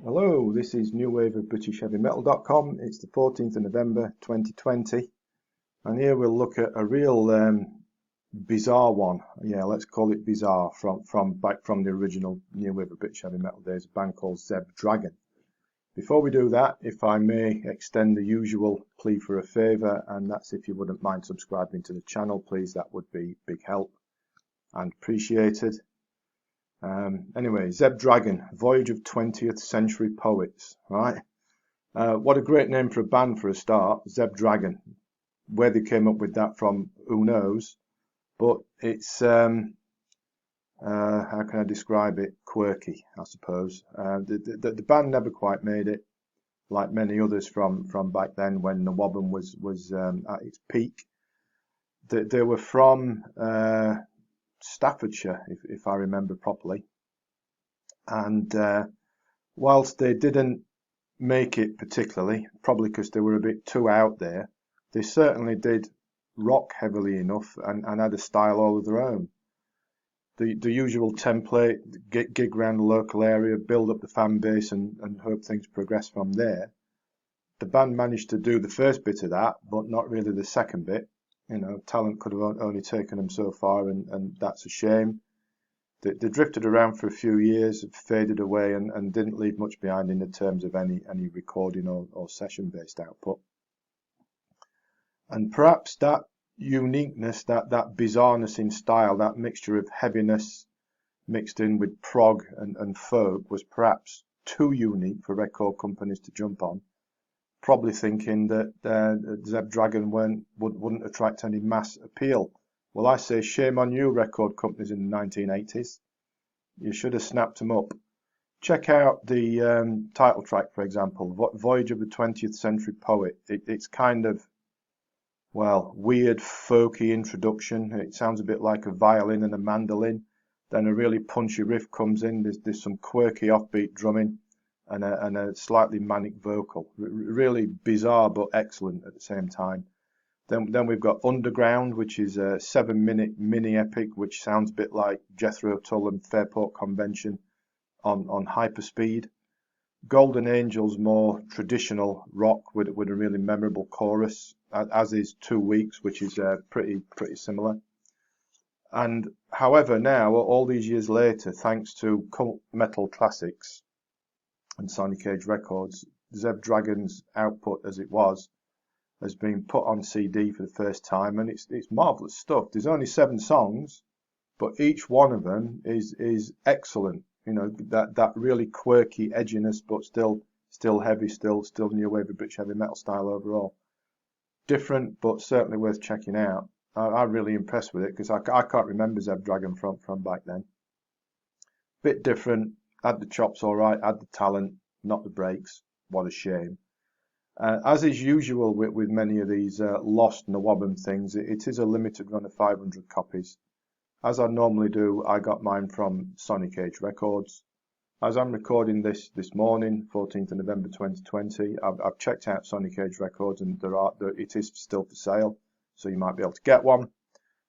Hello, this is New Wave of British Heavy Metal.com. It's the 14th of November 2020, and here we'll look at a real bizarre one. Yeah, let's call it bizarre, back from the original New Wave of British Heavy Metal days, a band called Zeb Dragon. Before we do that, if I may extend the usual plea for a favour, and that's if you wouldn't mind subscribing to the channel, please. That would be big help and appreciated. Anyway, Zeb Dragon, Voyage of 20th Century Poets, right? What a great name for a band for a start, Zeb Dragon. Where they came up with that from, who knows? But it's, how can I describe it? Quirky, I suppose. The band never quite made it, like many others from back then when the Wobbin was at its peak. They were from Staffordshire, if I remember properly, and whilst they didn't make it particularly, probably because they were a bit too out there, they certainly did rock heavily enough and had a style all of their own. The usual template, gig around the local area, build up the fan base and hope things progress from there. The band managed to do the first bit of that, but not really the second bit. You know, talent could have only taken them so far, and that's a shame. They drifted around for a few years, faded away, and didn't leave much behind in the terms of any recording or session-based output. And perhaps that uniqueness, that bizarreness in style, that mixture of heaviness mixed in with prog and folk was perhaps too unique for record companies to jump on. Probably thinking that Zeb Dragon wouldn't attract any mass appeal. Well, I say shame on you, record companies in the 1980s. You should have snapped them up. Check out the title track, for example, Voyage of the 20th Century Poet. It's kind of, well, weird, folky introduction. It sounds a bit like a violin and a mandolin. Then a really punchy riff comes in. There's some quirky offbeat drumming and a slightly manic vocal. Really bizarre but excellent at the same time. Then we've got Underground, which is a 7-minute mini epic, which sounds a bit like Jethro Tull and Fairport Convention on hyperspeed. Golden Angel's more traditional rock with a really memorable chorus, as is 2 Weeks, which is pretty similar. And however, now all these years later, thanks to cult metal classics and Sonic Age Records, Zeb Dragon's output as it was has been put on CD for the first time, and it's marvelous stuff. There's only 7 songs, but each one of them is excellent. You know, that really quirky edginess, but still heavy, still New Wave of British Heavy Metal style overall. Different, but certainly worth checking out. I'm really impressed with it because I can't remember Zeb Dragon from back then. Bit different, had the chops all right, had the talent, not the breaks. What a shame. As is usual with many of these lost Nawabum things, it is a limited run of 500 copies. As I normally do, I got mine from Sonic Age Records. As I'm recording this morning, 14th of November 2020, I've checked out Sonic Age Records, and it is still for sale, so you might be able to get one.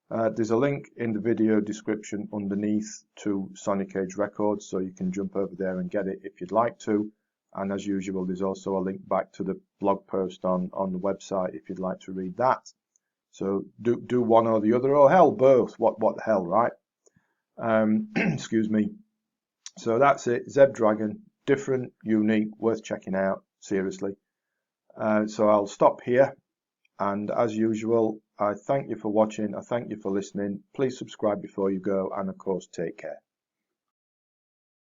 There's a link in the video description underneath to Sonic Age Records, so you can jump over there and get it if you'd like to. And as usual, there's also a link back to the blog post on the website if you'd like to read that. So do one or the other, or hell, both. What the hell, right? Excuse me. So that's it. Zeb Dragon, different, unique, worth checking out. Seriously. So I'll stop here. And as usual, I thank you for watching. I thank you for listening. Please subscribe before you go, and of course, take care.